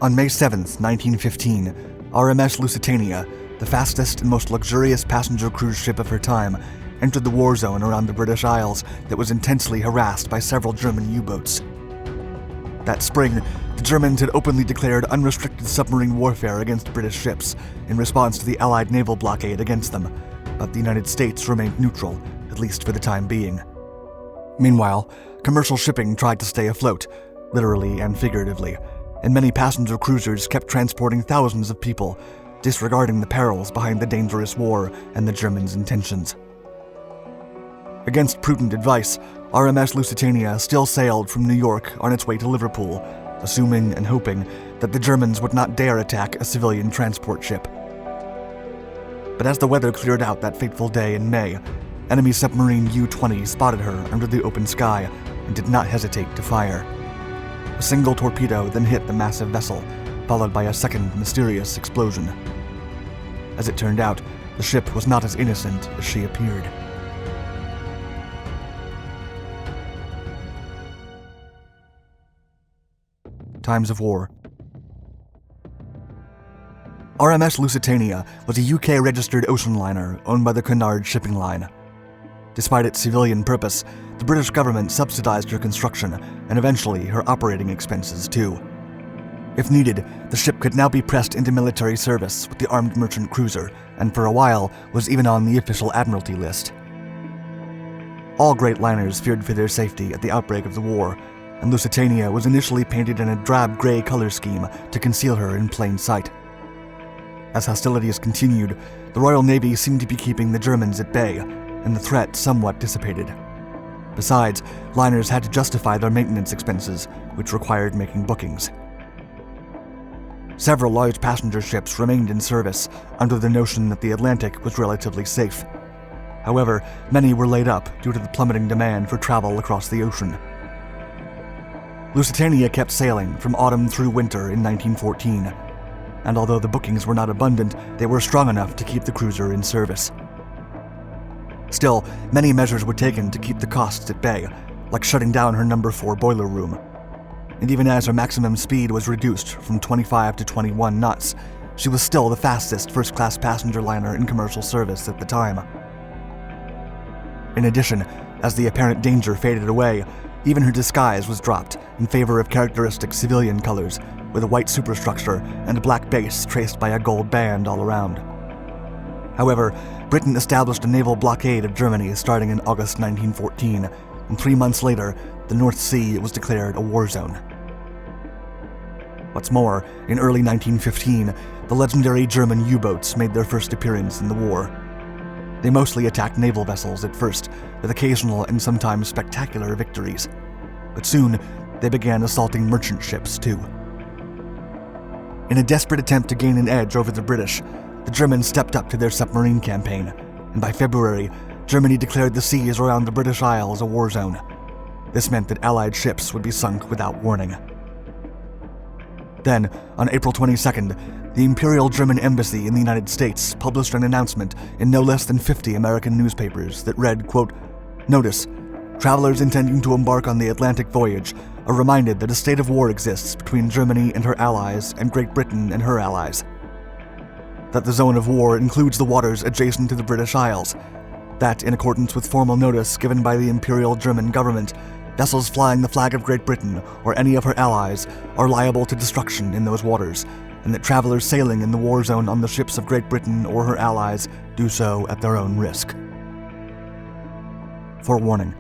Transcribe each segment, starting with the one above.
On May 7, 1915, RMS Lusitania, the fastest and most luxurious passenger cruise ship of her time, entered the war zone around the British Isles that was intensely harassed by several German U-boats. That spring, the Germans had openly declared unrestricted submarine warfare against British ships in response to the Allied naval blockade against them, but the United States remained neutral, at least for the time being. Meanwhile, commercial shipping tried to stay afloat, literally and figuratively, and many passenger cruisers kept transporting thousands of people, disregarding the perils behind the dangerous war and the Germans' intentions. Against prudent advice, RMS Lusitania still sailed from New York on its way to Liverpool, assuming and hoping that the Germans would not dare attack a civilian transport ship. But as the weather cleared out that fateful day in May, enemy submarine U-20 spotted her under the open sky and did not hesitate to fire. A single torpedo then hit the massive vessel, followed by a second mysterious explosion. As it turned out, the ship was not as innocent as she appeared. Times of war. RMS Lusitania was a UK-registered ocean liner owned by the Cunard Shipping Line. Despite its civilian purpose, the British government subsidized her construction and eventually her operating expenses too. If needed, the ship could now be pressed into military service with the armed merchant cruiser, and for a while was even on the official Admiralty list. All great liners feared for their safety at the outbreak of the war, and Lusitania was initially painted in a drab gray color scheme to conceal her in plain sight. As hostilities continued, the Royal Navy seemed to be keeping the Germans at bay, and the threat somewhat dissipated. Besides, liners had to justify their maintenance expenses, which required making bookings. Several large passenger ships remained in service under the notion that the Atlantic was relatively safe. However, many were laid up due to the plummeting demand for travel across the ocean. Lusitania kept sailing from autumn through winter in 1914, and although the bookings were not abundant, they were strong enough to keep the cruiser in service. Still, many measures were taken to keep the costs at bay, like shutting down her No. 4 boiler room. And even as her maximum speed was reduced from 25 to 21 knots, she was still the fastest first-class passenger liner in commercial service at the time. In addition, as the apparent danger faded away, even her disguise was dropped in favor of characteristic civilian colors, with a white superstructure and a black base traced by a gold band all around. However, Britain established a naval blockade of Germany starting in August 1914, and 3 months later, the North Sea was declared a war zone. What's more, in early 1915, the legendary German U-boats made their first appearance in the war. They mostly attacked naval vessels at first, with occasional and sometimes spectacular victories. But soon, they began assaulting merchant ships too. In a desperate attempt to gain an edge over the British, the Germans stepped up to their submarine campaign, and by February, Germany declared the seas around the British Isles a war zone. This meant that Allied ships would be sunk without warning. Then, on April 22nd, the Imperial German Embassy in the United States published an announcement in no less than 50 American newspapers that read, quote, "Notice, travelers intending to embark on the Atlantic voyage are reminded that a state of war exists between Germany and her allies and Great Britain and her allies. That the zone of war includes the waters adjacent to the British Isles. That, in accordance with formal notice given by the Imperial German government, vessels flying the flag of Great Britain or any of her allies are liable to destruction in those waters, and that travelers sailing in the war zone on the ships of Great Britain or her allies do so at their own risk. Forewarning.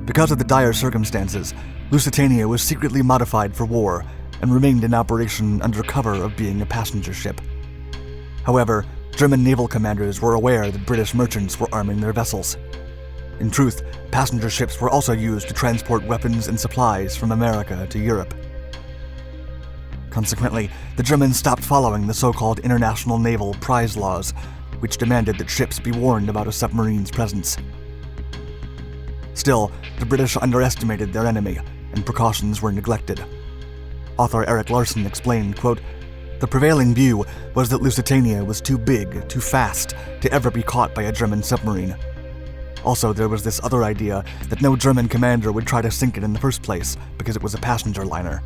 Because of the dire circumstances, Lusitania was secretly modified for war and remained in operation under cover of being a passenger ship. However, German naval commanders were aware that British merchants were arming their vessels. In truth, passenger ships were also used to transport weapons and supplies from America to Europe. Consequently, the Germans stopped following the so-called international naval prize laws, which demanded that ships be warned about a submarine's presence. Still, the British underestimated their enemy, and precautions were neglected. Author Eric Larson explained, quote, "The prevailing view was that Lusitania was too big, too fast, to ever be caught by a German submarine. Also, there was this other idea that no German commander would try to sink it in the first place because it was a passenger liner.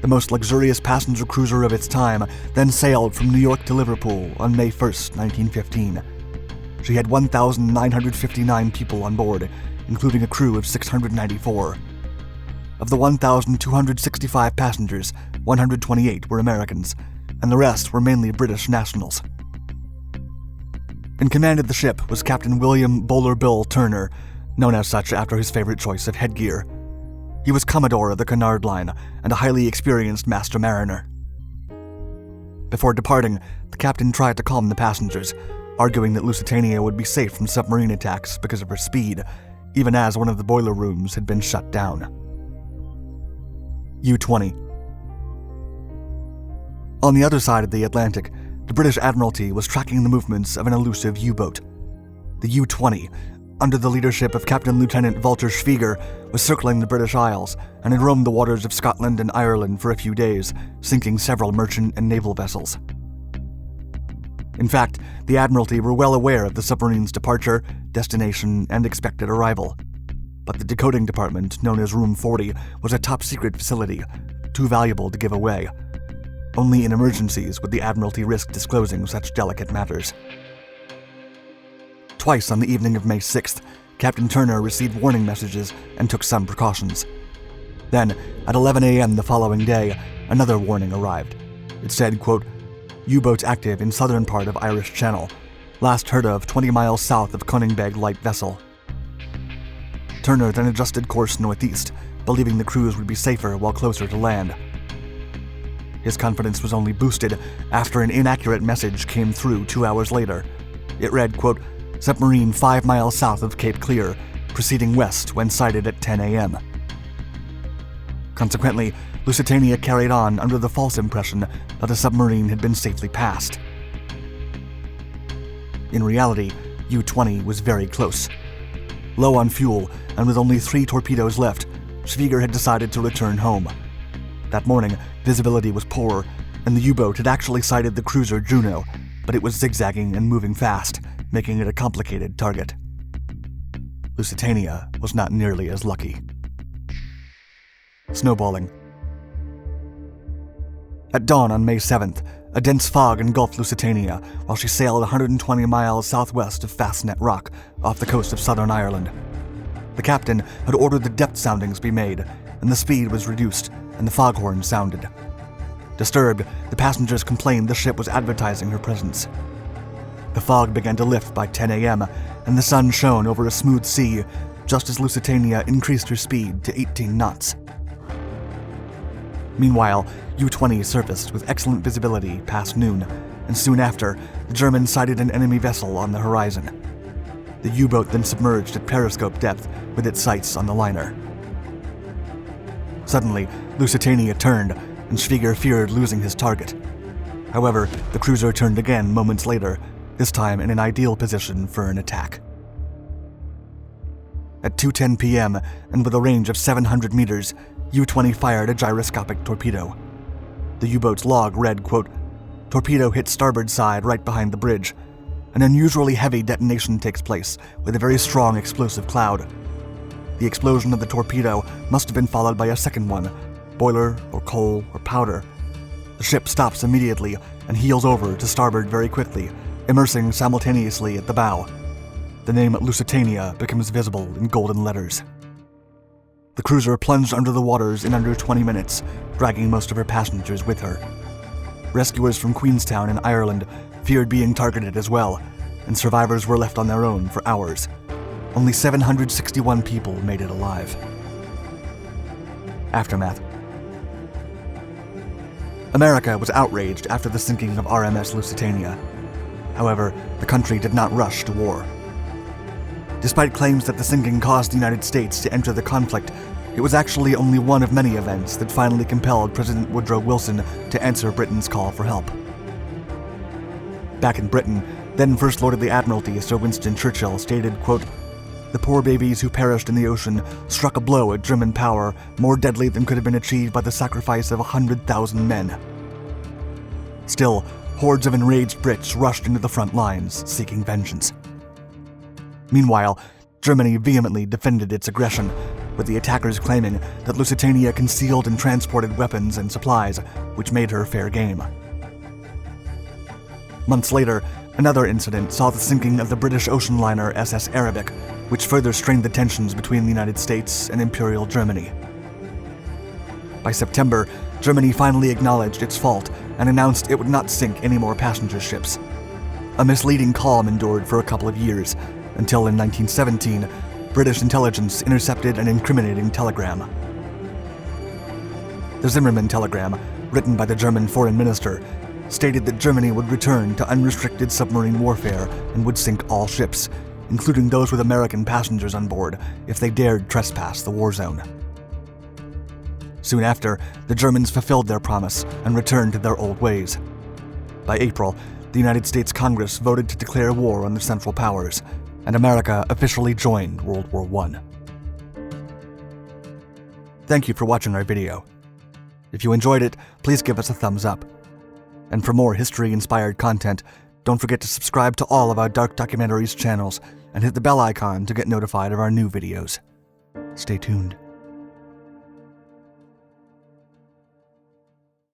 the most luxurious passenger cruiser of its time, then sailed from New York to Liverpool on May 1st, 1915. She had 1,959 people on board, including a crew of 694. Of the 1,265 passengers, 128 were Americans, and the rest were mainly British nationals. In command of the ship was Captain William Bowler Bill Turner, known as such after his favorite choice of headgear. He was Commodore of the Cunard Line and a highly experienced master mariner. Before departing, the captain tried to calm the passengers, arguing that Lusitania would be safe from submarine attacks because of her speed, even as one of the boiler rooms had been shut down. U-20. On the other side of the Atlantic, the British Admiralty was tracking the movements of an elusive U-boat. The U-20, under the leadership of Captain Lieutenant Walter Schwieger, was circling the British Isles and had roamed the waters of Scotland and Ireland for a few days, sinking several merchant and naval vessels. In fact, the Admiralty were well aware of the submarine's departure, destination, and expected arrival. But the decoding department, known as Room 40, was a top-secret facility, too valuable to give away. Only in emergencies would the Admiralty risk disclosing such delicate matters. Twice on the evening of May 6th, Captain Turner received warning messages and took some precautions. Then, at 11 a.m. the following day, another warning arrived. It said, quote, "U-boats active in southern part of Irish Channel. Last heard of 20 miles south of Königsberg light vessel." Turner then adjusted course northeast, believing the cruise would be safer while closer to land. His confidence was only boosted after an inaccurate message came through 2 hours later. It read, quote, "Submarine 5 miles south of Cape Clear, proceeding west when sighted at 10 a.m. Consequently, Lusitania carried on under the false impression that a submarine had been safely passed. In reality, U-20 was very close. Low on fuel, and with only 3 torpedoes left, Schwieger had decided to return home. That morning, visibility was poor, and the U-boat had actually sighted the cruiser Juno, but it was zigzagging and moving fast, making it a complicated target. Lusitania was not nearly as lucky. Snowballing. At dawn on May 7th, a dense fog engulfed Lusitania while she sailed 120 miles southwest of Fastnet Rock off the coast of southern Ireland. The captain had ordered the depth soundings be made, and the speed was reduced, and the foghorn sounded. Disturbed, the passengers complained the ship was advertising her presence. The fog began to lift by 10 a.m., and the sun shone over a smooth sea just as Lusitania increased her speed to 18 knots. Meanwhile, U-20 surfaced with excellent visibility past noon, and soon after, the Germans sighted an enemy vessel on the horizon. The U-boat then submerged at periscope depth with its sights on the liner. Suddenly, Lusitania turned, and Schwieger feared losing his target. However, the cruiser turned again moments later, this time in an ideal position for an attack. At 2:10 p.m., and with a range of 700 meters, U-20 fired a gyroscopic torpedo. The U-boat's log read, quote, "Torpedo hit starboard side right behind the bridge. An unusually heavy detonation takes place with a very strong explosive cloud. The explosion of the torpedo must have been followed by a second one, boiler or coal or powder. The ship stops immediately and heels over to starboard very quickly, immersing simultaneously at the bow. The name Lusitania becomes visible in golden letters." The cruiser plunged under the waters in under 20 minutes, dragging most of her passengers with her. Rescuers from Queenstown in Ireland feared being targeted as well, and survivors were left on their own for hours. Only 761 people made it alive. Aftermath. America was outraged after the sinking of RMS Lusitania. However, the country did not rush to war. Despite claims that the sinking caused the United States to enter the conflict, it was actually only one of many events that finally compelled President Woodrow Wilson to answer Britain's call for help. Back in Britain, then First Lord of the Admiralty Sir Winston Churchill stated, quote, "The poor babies who perished in the ocean struck a blow at German power more deadly than could have been achieved by the sacrifice of 100,000 men." Still, hordes of enraged Brits rushed into the front lines, seeking vengeance. Meanwhile, Germany vehemently defended its aggression, with the attackers claiming that Lusitania concealed and transported weapons and supplies, which made her fair game. Months later, another incident saw the sinking of the British ocean liner SS Arabic, which further strained the tensions between the United States and Imperial Germany. By September, Germany finally acknowledged its fault and announced it would not sink any more passenger ships. A misleading calm endured for a couple of years, until in 1917, British intelligence intercepted an incriminating telegram. The Zimmermann telegram, written by the German foreign minister, stated that Germany would return to unrestricted submarine warfare and would sink all ships, including those with American passengers on board, if they dared trespass the war zone. Soon after, the Germans fulfilled their promise and returned to their old ways. By April, the United States Congress voted to declare war on the Central Powers, and America officially joined World War I. Thank you for watching our video. If you enjoyed it, please give us a thumbs up. And for more history-inspired content, don't forget to subscribe to all of our Dark Documentaries channels and hit the bell icon to get notified of our new videos. Stay tuned.